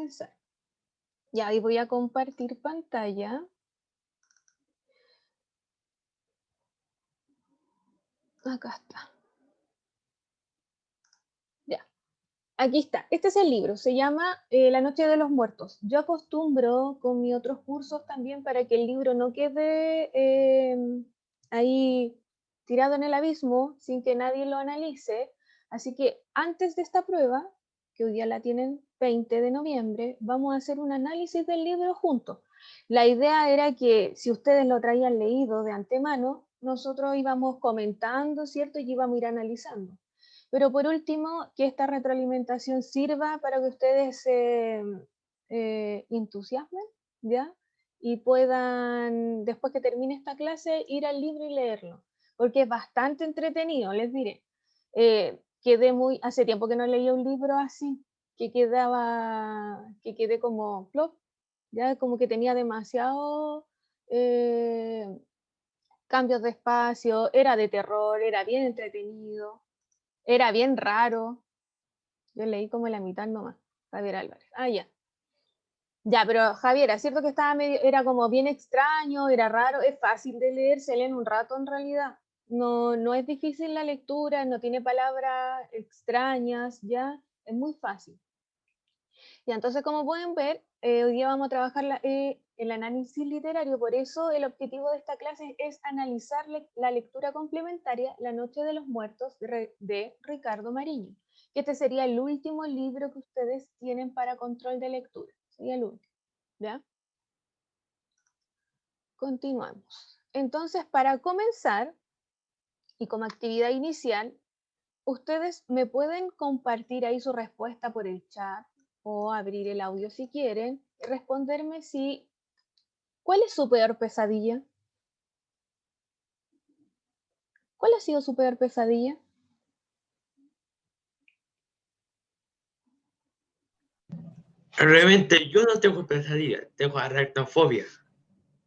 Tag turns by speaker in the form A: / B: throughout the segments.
A: comenzar. Ya, y voy a compartir pantalla. Acá está. Ya, aquí está. Este es el libro, se llama La Noche de los Muertos. Yo acostumbro con mis otros cursos también para que el libro no quede ahí tirado en el abismo sin que nadie lo analice. Así que antes de esta prueba, que hoy día la tienen 20 de noviembre, vamos a hacer un análisis del libro juntos. La idea era que si ustedes lo traían leído de antemano, nosotros íbamos comentando, ¿cierto? Y íbamos a ir analizando. Pero por último, que esta retroalimentación sirva para que ustedes se entusiasmen, ¿ya? Y puedan, después que termine esta clase, ir al libro y leerlo, porque es bastante entretenido, les diré. Hace tiempo que no leía un libro así, que quedé como plop, ya como que tenía demasiado cambios de espacio, era de terror, era bien entretenido, era bien raro. Yo leí como la mitad nomás. Javier Álvarez. Ah, ya. Ya, pero Javier, es cierto que estaba medio, era como bien extraño, era raro, es fácil de leer, se lee en un rato en realidad. No, no es difícil la lectura, no tiene palabras extrañas, ya, es muy fácil. Y entonces, como pueden ver, hoy día vamos a trabajar el análisis literario, por eso el objetivo de esta clase es analizar la lectura complementaria La Noche de los Muertos de Ricardo Mariño, que este sería el último libro que ustedes tienen para control de lectura, sería el último, ¿ya? Continuamos. Entonces, para comenzar, y como actividad inicial, ustedes me pueden compartir ahí su respuesta por el chat o abrir el audio si quieren, y responderme si, ¿cuál es su peor pesadilla? ¿Cuál ha sido su peor pesadilla?
B: Realmente yo no tengo pesadilla, tengo aracnofobia. Es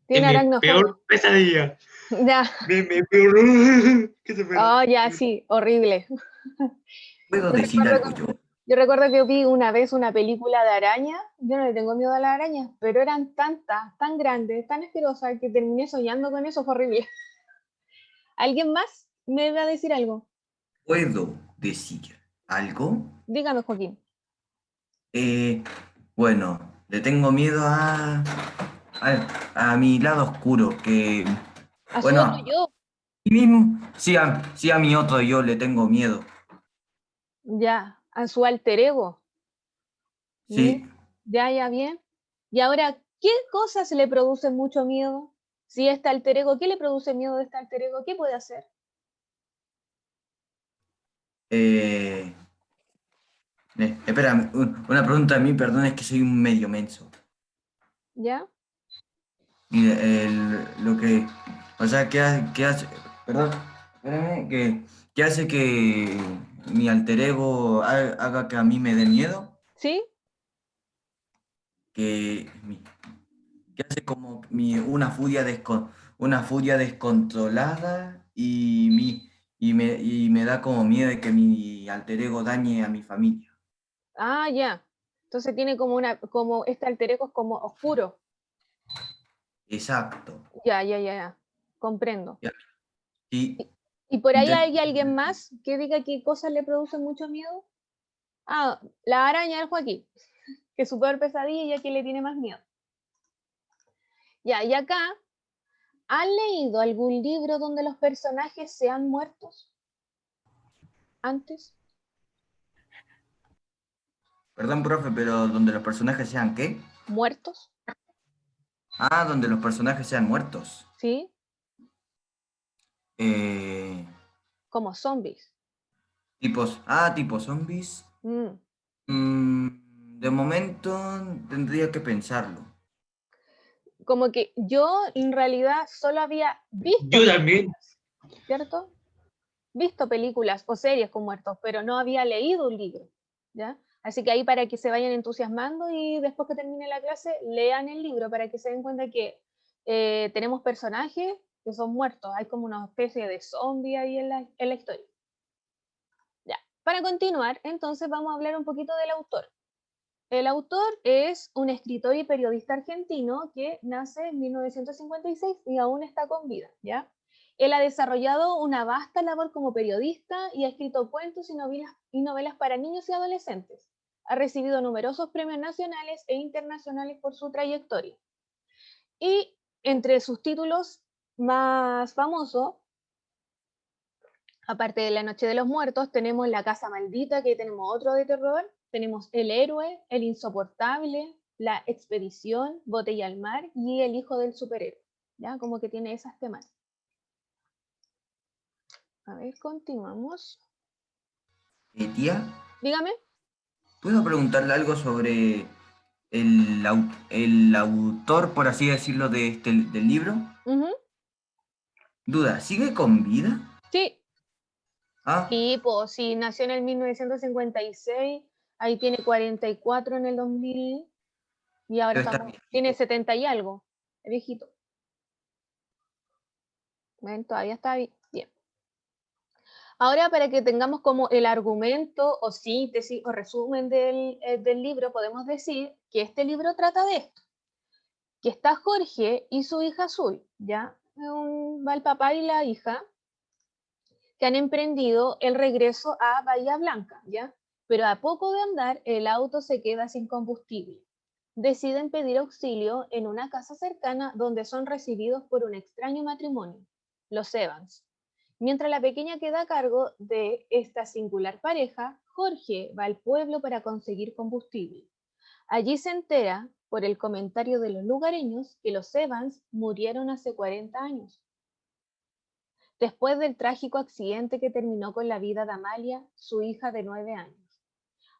A: Tiene
B: mi
A: aracnofobia.
B: peor pesadilla.
A: Ya,
B: Mi peor. ¿Qué se puede?
A: oh, ya, sí, horrible.
C: ¿Puedo
A: Yo
C: decir
A: recuerdo,
C: algo yo?
A: yo recuerdo que vi una vez una película de araña, yo no le tengo miedo a las arañas, pero eran tantas, tan grandes, tan asquerosas, que terminé soñando con eso, fue horrible. ¿Alguien más me va a decir algo?
C: ¿Puedo decir algo?
A: Dígame, Joaquín.
C: Eh, bueno, le tengo miedo a mi lado oscuro, que,
A: A su
C: bueno,
A: otro
C: a
A: yo.
C: mí mismo, sí a mi otro yo le tengo miedo.
A: Ya, a su alter ego.
C: Sí,
A: Ya, ya, bien. Y ahora, ¿qué cosas le producen mucho miedo? Si este alter ego, ¿qué le produce miedo de este alter ego? ¿Qué puede hacer?
C: eh, espera, una pregunta a mí, perdón, es que soy un medio menso.
A: ¿Ya?
C: Mire, lo que, o sea, ¿qué hace? Perdón, espérame, ¿qué hace que mi alter ego haga que a mí me dé miedo?
A: ¿Sí?
C: Que, que hace como una furia descontrolada y me da como miedo de que mi alter ego dañe a mi familia.
A: Ah, ya. Entonces tiene como este alter ego es como oscuro.
C: Exacto.
A: Ya, ya, ya, ya. Comprendo.
C: Ya. Sí,
A: ¿Y por ahí
C: inte-
A: hay alguien más que diga qué cosas le producen mucho miedo? Ah, la araña del Joaquín, que es su peor pesadilla y a quien le tiene más miedo. Ya, y acá, ¿han leído algún libro donde los personajes sean muertos antes?
C: Perdón, profe, pero donde los personajes sean ¿qué?
A: ¿Muertos?
C: Ah, donde los personajes sean muertos.
A: ¿Sí?
C: Eh,
A: Como zombies.
C: tipo zombies.
A: Mm.
C: De momento tendría que pensarlo.
A: Como que yo en realidad solo había visto
B: Yo también.
A: películas, ¿cierto? Visto películas o series con muertos, pero no había leído un libro, ¿ya? Así que ahí para que se vayan entusiasmando y después que termine la clase lean el libro para que se den cuenta que tenemos personajes que son muertos, hay como una especie de zombie ahí en la historia. Ya. Para continuar, entonces vamos a hablar un poquito del autor. El autor es un escritor y periodista argentino que nace en 1956 y aún está con vida, ¿ya? Él ha desarrollado una vasta labor como periodista y ha escrito cuentos y novelas para niños y adolescentes. Ha recibido numerosos premios nacionales e internacionales por su trayectoria. Y entre sus títulos más famosos, aparte de La Noche de los Muertos, tenemos La Casa Maldita, que tenemos otro de terror, tenemos El Héroe, El Insoportable, La Expedición, Botella al Mar y El Hijo del Superhéroe, ¿ya? Como que tiene esas temáticas. A ver, continuamos.
C: Tía,
A: Dígame.
C: ¿puedo preguntarle algo sobre el autor, por así decirlo, del libro? Duda, ¿sigue con vida?
A: Sí,
C: Ah,
A: y pues sí, nació en el 1956, ahí tiene 44 en el 2000 y ahora
C: debe estar bien.
A: tiene 70 y algo, es viejito. ¿Ven? Todavía está bien. Ahora, para que tengamos como el argumento o síntesis o resumen del libro, podemos decir que este libro trata de esto, que está Jorge y su hija Azul, ¿ya? Va el papá y la hija, que han emprendido el regreso a Bahía Blanca, ¿ya? Pero a poco de andar, el auto se queda sin combustible. Deciden pedir auxilio en una casa cercana donde son recibidos por un extraño matrimonio, los Evans. Mientras la pequeña queda a cargo de esta singular pareja, Jorge va al pueblo para conseguir combustible. Allí se entera, por el comentario de los lugareños, que los Evans murieron hace 40 años. Después del trágico accidente que terminó con la vida de Amalia, su hija de 9 años.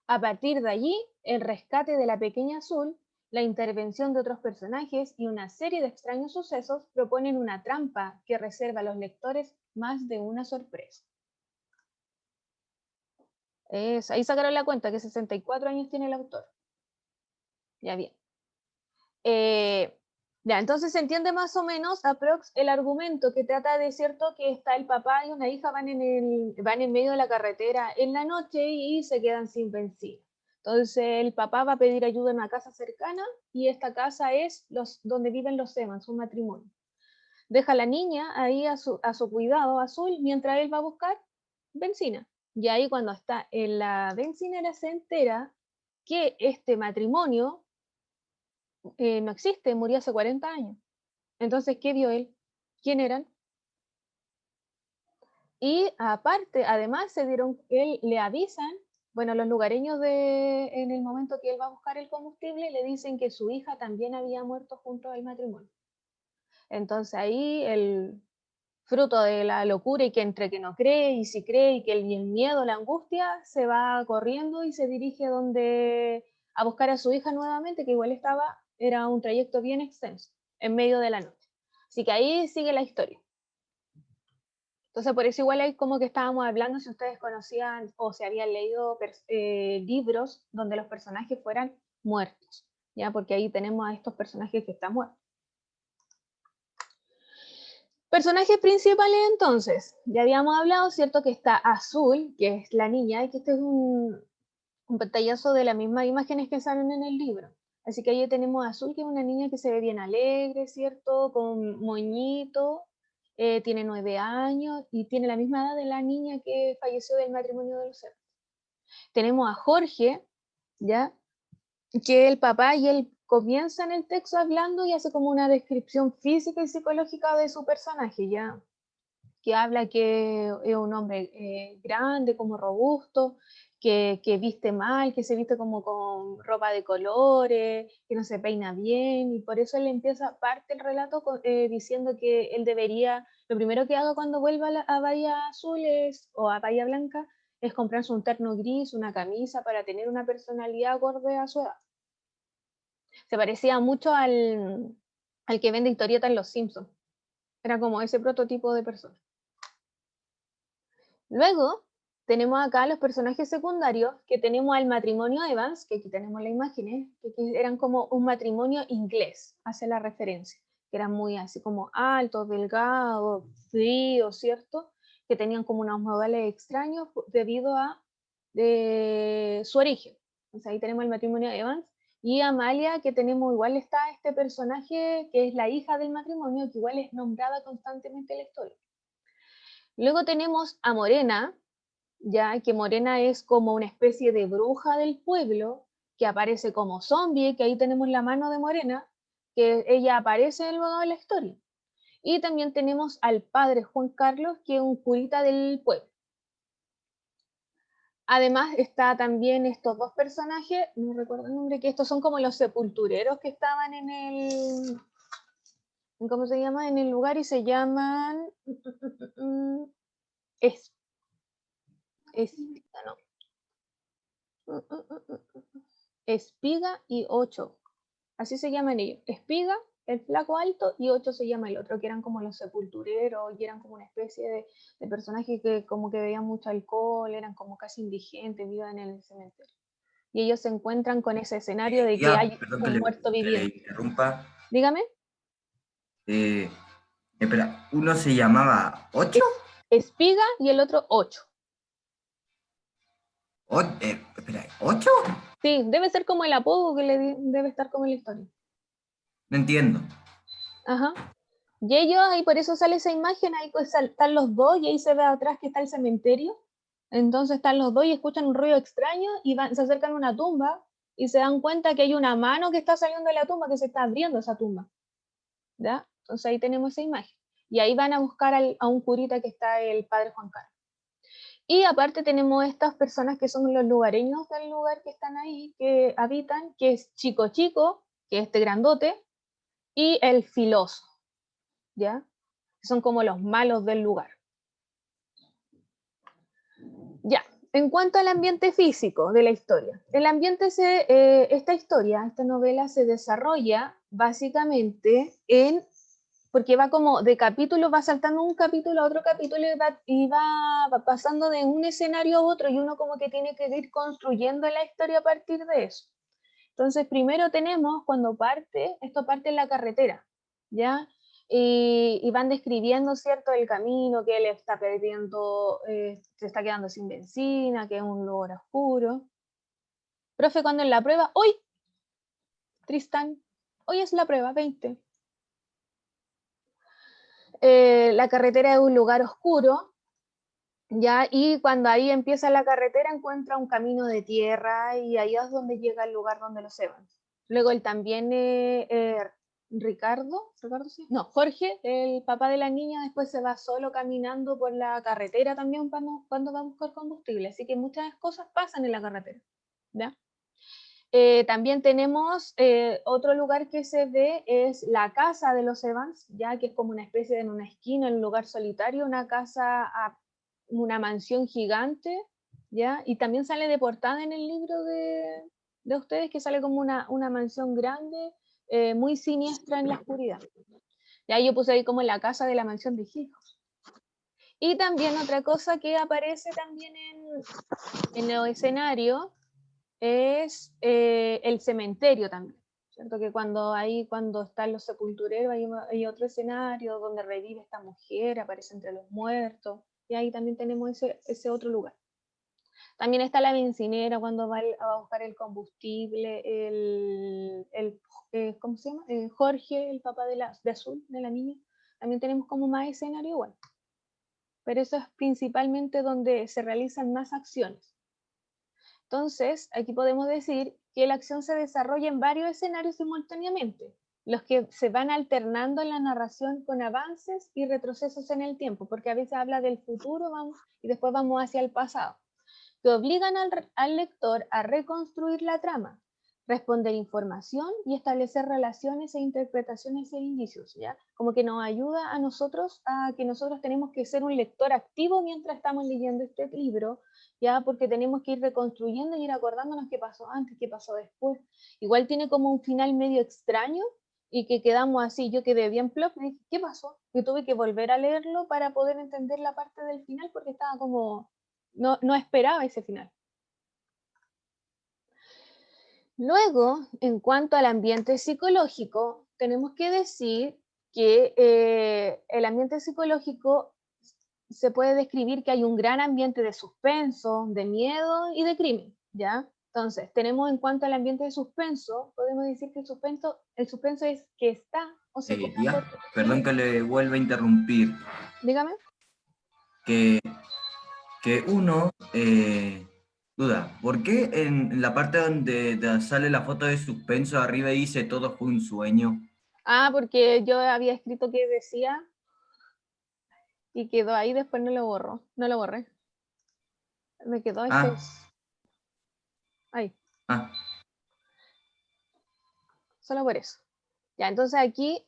A: A partir de allí, el rescate de la pequeña Azul, la intervención de otros personajes y una serie de extraños sucesos proponen una trampa que reserva a los lectores más de una sorpresa. Ahí sacaron la cuenta que 64 años tiene el autor. Ya bien. Ya, entonces se entiende más o menos aprox el argumento que trata de cierto que está el papá y una hija van en medio de la carretera en la noche y se quedan sin benzina. Entonces el papá va a pedir ayuda en una casa cercana y esta casa es donde viven los Evans, un matrimonio. Deja a la niña ahí a su cuidado, Azul, mientras él va a buscar benzina. Y ahí cuando está en la bencinera se entera que este matrimonio no existe, murió hace 40 años. Entonces, ¿qué vio él? ¿Quién eran? Y aparte, además, él le avisan, bueno, los lugareños en el momento que él va a buscar el combustible, le dicen que su hija también había muerto junto al matrimonio. Entonces ahí el fruto de la locura y que entre que no cree y si cree y el miedo, la angustia, se va corriendo y se dirige a buscar a su hija nuevamente, que igual era un trayecto bien extenso, en medio de la noche. Así que ahí sigue la historia. Entonces, por eso igual hay como que estábamos hablando si ustedes conocían o se habían leído libros donde los personajes fueran muertos, ¿ya? Porque ahí tenemos a estos personajes que están muertos. Personajes principales entonces, ya habíamos hablado, ¿cierto? Que está Azul, que es la niña, y que este es un pantallazo de las mismas imágenes que salen en el libro. Así que ahí tenemos a Azul, que es una niña que se ve bien alegre, ¿cierto? Con moñito, tiene 9 años y tiene la misma edad de la niña que falleció del matrimonio de los Evans. Tenemos a Jorge, ¿ya? Que el papá y él comienzan el texto hablando y hace como una descripción física y psicológica de su personaje, ¿ya? Que habla que es un hombre grande, como robusto, que viste mal, que se viste como con ropa de colores, que no se peina bien, y por eso él parte el relato diciendo que él debería, lo primero que haga cuando vuelva a Bahía Azul o a Bahía Blanca, es comprarse un terno gris, una camisa, para tener una personalidad acorde a su edad. Se parecía mucho al que vende historietas en Los Simpsons. Era como ese prototipo de persona. Luego tenemos acá los personajes secundarios, que tenemos al matrimonio Evans, que aquí tenemos las imágenes, que eran como un matrimonio inglés, hace la referencia, que eran muy así como altos, delgados, fríos, ¿cierto? Que tenían como unos modales extraños debido a su origen. Entonces ahí tenemos el matrimonio de Evans. Y Amalia, que tenemos, igual está este personaje que es la hija del matrimonio, que igual es nombrada constantemente en la historia. Luego tenemos a Morena, ya que Morena es como una especie de bruja del pueblo, que aparece como zombie, que ahí tenemos la mano de Morena, que ella aparece luego de la historia. Y también tenemos al padre Juan Carlos, que es un curita del pueblo. Además está también estos dos personajes, no recuerdo el nombre, que estos son como los sepultureros que estaban en el, ¿cómo se llama? En el lugar, y se llaman Espiga y Ocho, así se llaman ellos. Espiga, el flaco alto, y Ocho se llama el otro, que eran como los sepultureros, y eran como una especie de personajes que como que bebían mucho alcohol, eran como casi indigentes, vivían en el cementerio. Y ellos se encuentran con ese escenario de que
C: Ya,
A: hay
C: perdón
A: un muerto
C: que le
A: viviente.
C: interrumpa.
A: Dígame.
C: Espera, ¿uno se llamaba 8?
A: Espiga y el otro 8.
C: Espera, ¿8?
A: Sí, debe ser como el apodo que debe estar como en la historia.
C: No entiendo.
A: Ajá. Y ellos, ahí por eso sale esa imagen, ahí pues están los dos, y ahí se ve atrás que está el cementerio. Entonces están los dos y escuchan un ruido extraño y se acercan a una tumba y se dan cuenta que hay una mano que está saliendo de la tumba, que se está abriendo esa tumba. ¿Ya? Entonces ahí tenemos esa imagen. Y ahí van a buscar a un curita que está el padre Juan Carlos. Y aparte tenemos estas personas que son los lugareños del lugar que están ahí, que habitan, que es Chico Chico, que es este grandote, y el Filoso, ¿ya? Que son como los malos del lugar. Ya, en cuanto al ambiente físico de la historia, el ambiente esta historia, esta novela se desarrolla básicamente porque va como de capítulo, va saltando un capítulo a otro capítulo y va pasando de un escenario a otro, y uno como que tiene que ir construyendo la historia a partir de eso. Entonces, primero tenemos cuando esto parte en la carretera, ¿ya? Y van describiendo, ¿cierto?, el camino, que él está perdiendo, se está quedando sin benzina, que es un lugar oscuro. Profe, cuando en la prueba, hoy, Tristán, hoy es la prueba, 20. La carretera es un lugar oscuro, ¿ya? Y cuando ahí empieza la carretera encuentra un camino de tierra, y ahí es donde llega el lugar donde los Evans. Luego él también, Ricardo sí, no, Jorge, el papá de la niña, después se va solo caminando por la carretera también cuando va a buscar combustible, así que muchas cosas pasan en la carretera, ¿ya? También tenemos otro lugar que se ve, es la casa de los Evans, ya que es como una especie de en una esquina, en un lugar solitario, una casa, una mansión gigante, ¿ya? Y también sale de portada en el libro de ustedes, que sale como una mansión grande, muy siniestra en la oscuridad. Ya yo puse ahí como la casa de la mansión de Hill House. Y también otra cosa que aparece también en el escenario es el cementerio también, ¿cierto? Que cuando están los sepultureros hay otro escenario donde revive esta mujer, aparece entre los muertos, y ahí también tenemos ese otro lugar. También está la bencinera cuando va a buscar el combustible, ¿cómo se llama? Jorge, el papá de Azul, de la niña. También tenemos como más escenario igual. Pero eso es principalmente donde se realizan más acciones. Entonces, aquí podemos decir que la acción se desarrolla en varios escenarios simultáneamente, los que se van alternando en la narración con avances y retrocesos en el tiempo, porque a veces habla del futuro y después vamos hacia el pasado, que obligan al lector a reconstruir la trama, responder información y establecer relaciones e interpretaciones e indicios, ¿ya? Como que nos ayuda a nosotros, a que nosotros tenemos que ser un lector activo mientras estamos leyendo este libro, ¿ya? Porque tenemos que ir reconstruyendo y ir acordándonos qué pasó antes, qué pasó después. Igual tiene como un final medio extraño, y que quedamos así, yo quedé bien plop, y dije, ¿qué pasó? Y tuve que volver a leerlo para poder entender la parte del final, porque estaba como, no esperaba ese final. Luego, en cuanto al ambiente psicológico, tenemos que decir que el ambiente psicológico se puede describir que hay un gran ambiente de suspenso, de miedo y de crimen, ¿ya? Entonces, tenemos en cuanto al ambiente de suspenso, podemos decir que el suspenso es que está o se queda
C: Ya,
A: por...
C: perdón que le vuelva a interrumpir.
A: Dígame.
C: Que, que uno duda, ¿por qué en la parte donde sale la foto de suspenso arriba dice todo fue un sueño?
A: Ah, porque yo había escrito que decía y quedó ahí, después no lo borré. Me quedó
C: Ah,
A: ahí,
C: ah,
A: solo por eso. Ya, entonces aquí,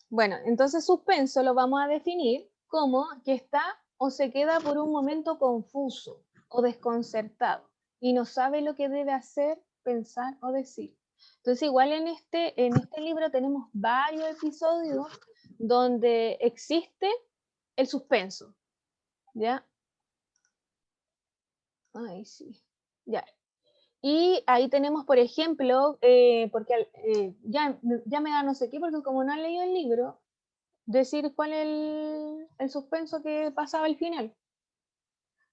A: bueno, entonces suspenso lo vamos a definir como que está o se queda por un momento confuso o desconcertado y no sabe lo que debe hacer, pensar o decir. Entonces igual en este libro tenemos varios episodios donde existe el suspenso, ¿ya? Ay, sí, ya. Y ahí tenemos, por ejemplo, porque ya me da no sé qué, porque como no han leído el libro, decir cuál es el suspenso que pasaba al final.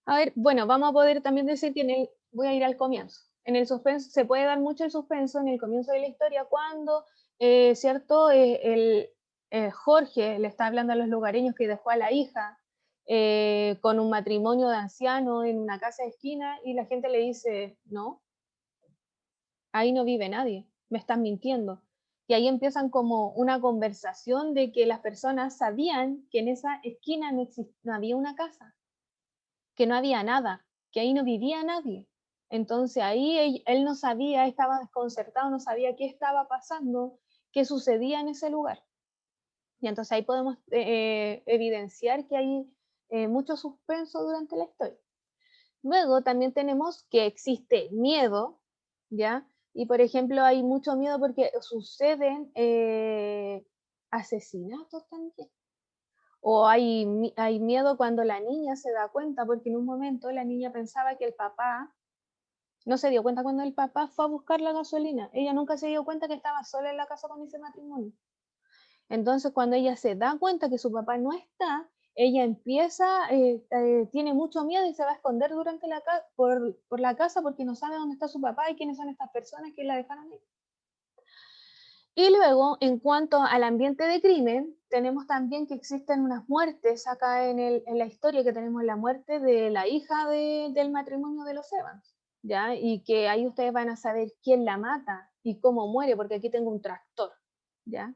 A: A ver, bueno, vamos a poder también decir que voy a ir al comienzo. En el suspenso, se puede dar mucho el suspenso en el comienzo de la historia cuando, ¿cierto? Jorge le está hablando a los lugareños que dejó a la hija con un matrimonio de ancianos en una casa de esquina y la gente le dice, no, ahí no vive nadie, me están mintiendo. Y ahí empiezan como una conversación de que las personas sabían que en esa esquina no había una casa, que no había nada, que ahí no vivía nadie. Entonces ahí él no sabía, estaba desconcertado, no sabía qué estaba pasando, qué sucedía en ese lugar. Y entonces ahí podemos evidenciar que hay mucho suspenso durante la historia. Luego también tenemos que existe miedo, ¿ya? Y por ejemplo hay mucho miedo porque suceden asesinatos también. O hay miedo cuando la niña se da cuenta, porque en un momento la niña pensaba que el papá, no se dio cuenta cuando el papá fue a buscar la gasolina. Ella nunca se dio cuenta que estaba sola en la casa con ese matrimonio. Entonces, cuando ella se da cuenta que su papá no está, ella empieza, tiene mucho miedo y se va a esconder durante por la casa porque no sabe dónde está su papá y quiénes son estas personas que la dejaron ahí. Y luego, en cuanto al ambiente de crimen, tenemos también que existen unas muertes acá en la historia, que tenemos la muerte de la hija del matrimonio de los Evans, ¿ya? Y que ahí ustedes van a saber quién la mata y cómo muere, porque aquí tengo un tractor, ¿ya?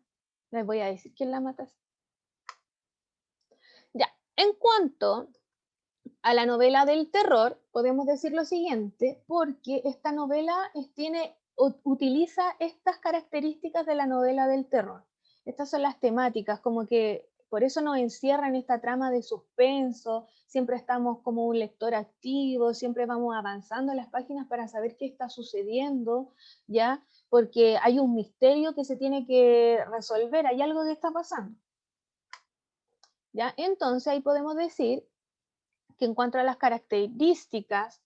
A: Les voy a decir quién la mata. Ya, en cuanto a la novela del terror, podemos decir lo siguiente, porque esta novela utiliza estas características de la novela del terror. Estas son las temáticas, como que por eso nos encierra en esta trama de suspenso, siempre estamos como un lector activo, siempre vamos avanzando en las páginas para saber qué está sucediendo, ¿ya? Porque hay un misterio que se tiene que resolver, hay algo que está pasando. ¿Ya? Entonces ahí podemos decir que en cuanto a las características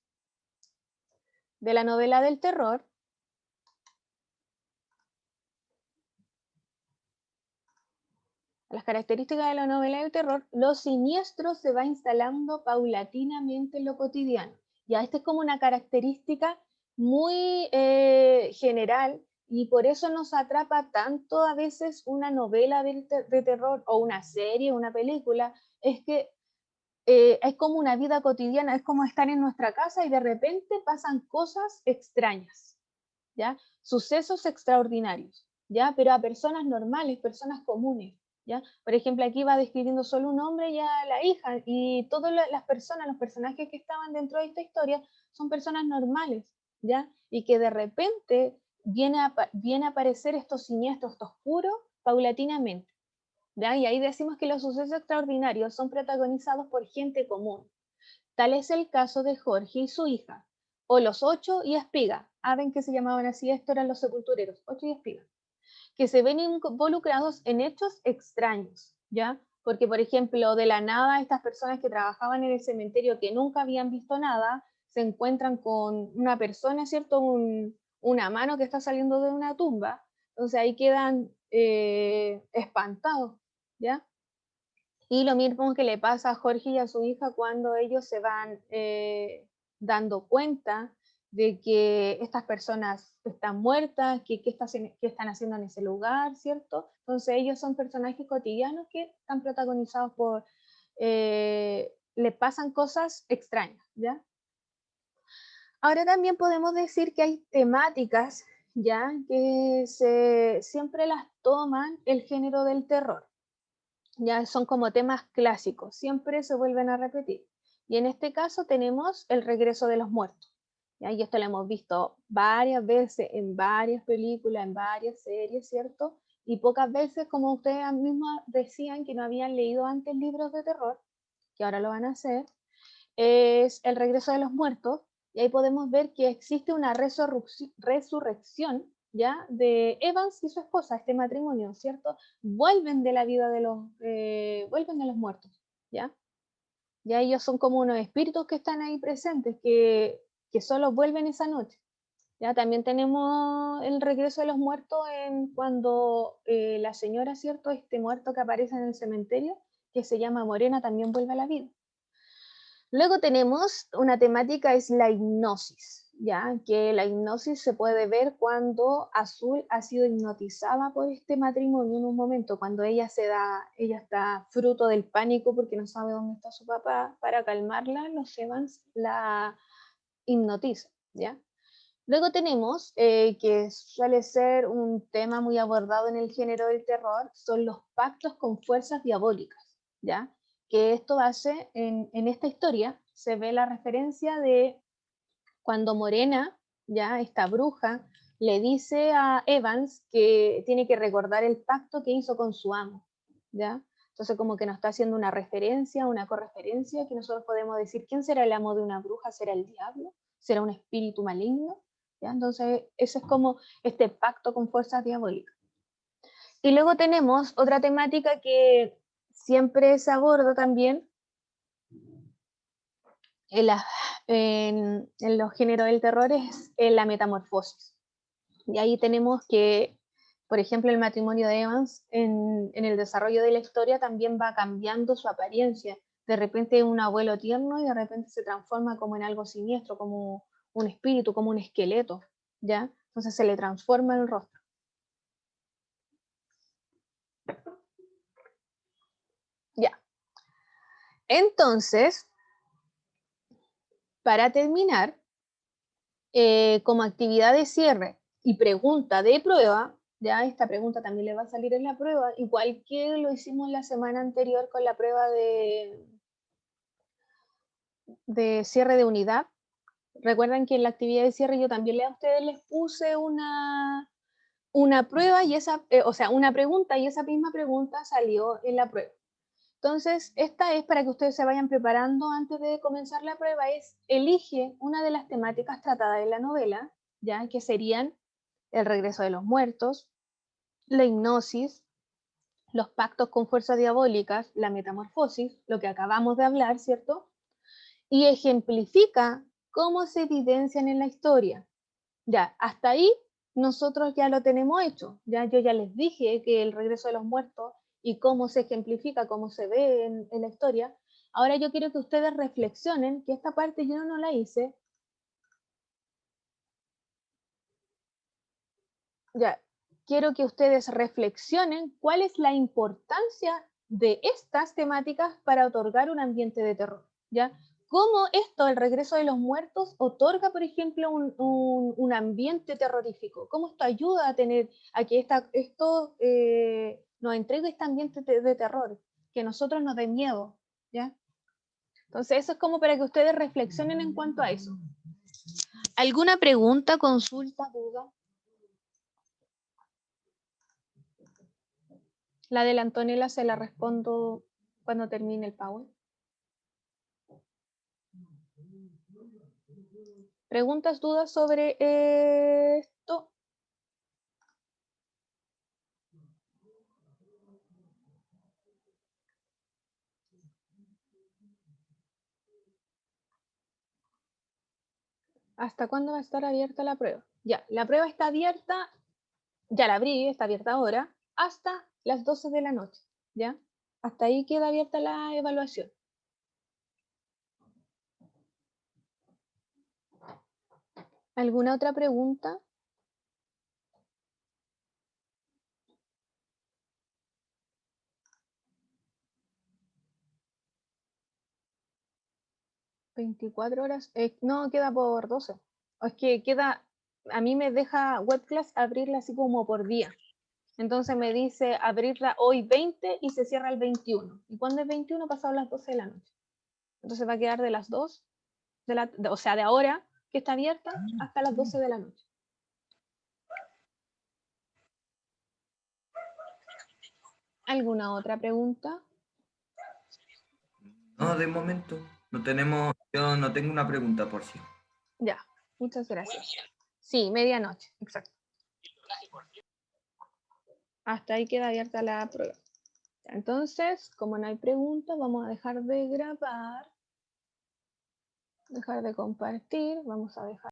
A: de la novela del terror, lo siniestro se va instalando paulatinamente en lo cotidiano. Ya, esta es como una característica muy general y por eso nos atrapa tanto a veces una novela de terror o una serie, una película, es que es como una vida cotidiana, es como estar en nuestra casa y de repente pasan cosas extrañas, ¿ya? Sucesos extraordinarios, ¿ya? Pero a personas normales, personas comunes, ¿ya? Por ejemplo, aquí va describiendo solo un hombre y a la hija, y todas las personas, los personajes que estaban dentro de esta historia son personas normales, ¿ya? Y que de repente viene a aparecer estos siniestros, estos oscuros, paulatinamente. ¿Ya? Y ahí decimos que los sucesos extraordinarios son protagonizados por gente común. Tal es el caso de Jorge y su hija, o los Ocho y Espiga. Ven que se llamaban así, estos eran los sepultureros, Ocho y Espiga, que se ven involucrados en hechos extraños, ¿ya? Porque, por ejemplo, de la nada, estas personas que trabajaban en el cementerio que nunca habían visto nada, se encuentran con una persona, ¿cierto? Una mano que está saliendo de una tumba. Entonces ahí quedan espantados, ¿ya? Y lo mismo que le pasa a Jorge y a su hija cuando ellos se van dando cuenta de que estas personas están muertas, qué están haciendo en ese lugar, ¿cierto? Entonces ellos son personajes cotidianos que están protagonizados por, le pasan cosas extrañas, ¿ya? Ahora también podemos decir que hay temáticas, ¿ya? Que siempre las toman el género del terror, ya son como temas clásicos, siempre se vuelven a repetir. Y en este caso tenemos el regreso de los muertos. ¿Ya? Y esto lo hemos visto varias veces en varias películas, en varias series, ¿cierto? Y pocas veces, como ustedes mismos decían que no habían leído antes libros de terror, que ahora lo van a hacer, es el regreso de los muertos. Y ahí podemos ver que existe una resurrección, ¿ya? De Evans y su esposa, este matrimonio, ¿cierto? Vuelven de la vida de vuelven de los muertos, ¿ya? Ya ellos son como unos espíritus que están ahí presentes, que solo vuelven esa noche. Ya también tenemos el regreso de los muertos en cuando la señora, ¿cierto? Este muerto que aparece en el cementerio, que se llama Morena, también vuelve a la vida. Luego tenemos una temática, es la hipnosis, ¿ya? Que la hipnosis se puede ver cuando Azul ha sido hipnotizada por este matrimonio en un momento, cuando ella está fruto del pánico porque no sabe dónde está su papá, para calmarla, los Evans la hipnotizan, ¿ya? Luego tenemos, que suele ser un tema muy abordado en el género del terror, son los pactos con fuerzas diabólicas, ¿ya? Que esto hace, en esta historia, se ve la referencia de cuando Morena, ya esta bruja, le dice a Evans que tiene que recordar el pacto que hizo con su amo, ¿ya? Entonces como que nos está haciendo una referencia, una correferencia, que nosotros podemos decir, ¿quién será el amo de una bruja? ¿Será el diablo? ¿Será un espíritu maligno? ¿Ya? Entonces ese es como este pacto con fuerzas diabólicas. Y luego tenemos otra temática que siempre se aborda también en los géneros del terror, es la metamorfosis. Y ahí tenemos que, por ejemplo, el matrimonio de Evans en el desarrollo de la historia también va cambiando su apariencia. De repente es un abuelo tierno y de repente se transforma como en algo siniestro, como un espíritu, como un esqueleto, ¿ya? Entonces se le transforma el rostro. Ya. Entonces, para terminar, como actividad de cierre y pregunta de prueba, ya esta pregunta también le va a salir en la prueba, igual que lo hicimos la semana anterior con la prueba de cierre de unidad. Recuerdan que en la actividad de cierre yo también a ustedes les puse una prueba y o sea, una pregunta, y esa misma pregunta salió en la prueba. Entonces, esta es para que ustedes se vayan preparando antes de comenzar la prueba, es elige una de las temáticas tratadas en la novela, ya que serían el regreso de los muertos, la hipnosis, los pactos con fuerzas diabólicas, la metamorfosis, lo que acabamos de hablar, ¿cierto? Y ejemplifica cómo se evidencian en la historia. Ya, hasta ahí nosotros ya lo tenemos hecho. Ya yo ya les dije que el regreso de los muertos y cómo se ejemplifica, cómo se ve en la historia. Ahora yo quiero que ustedes reflexionen, que esta parte yo no la hice. Ya, quiero que ustedes reflexionen cuál es la importancia de estas temáticas para otorgar un ambiente de terror, ¿ya? ¿Cómo esto, el regreso de los muertos, otorga, por ejemplo, un ambiente terrorífico? ¿Cómo esto ayuda a que esto nos entregue este ambiente de terror, que a nosotros nos dé miedo, ¿ya? Entonces eso es como para que ustedes reflexionen en cuanto a eso. ¿Alguna pregunta, consulta, duda? La de la Antonella se la respondo cuando termine el Power. ¿Preguntas, dudas sobre esto? ¿Hasta cuándo va a estar abierta la prueba? Ya, la prueba está abierta, ya la abrí, está abierta ahora, hasta las 12 de la noche, ¿ya? Hasta ahí queda abierta la evaluación. ¿Alguna otra pregunta? ¿24 horas? No, queda por 12. O es que queda, a mí me deja webclass abrirla así como por día. Entonces me dice abrirla hoy 20 y se cierra el 21. ¿Y cuando es 21? Pasado las 12 de la noche. Entonces va a quedar de las 2, o sea, de ahora que está abierta hasta las 12 de la noche. ¿Alguna otra pregunta?
C: No, de momento. No tenemos, yo no tengo una pregunta por sí.
A: Ya, muchas gracias. Sí, medianoche, exacto. Hasta ahí queda abierta la prueba. Entonces, como no hay preguntas, vamos a dejar de grabar, dejar de compartir, vamos a dejar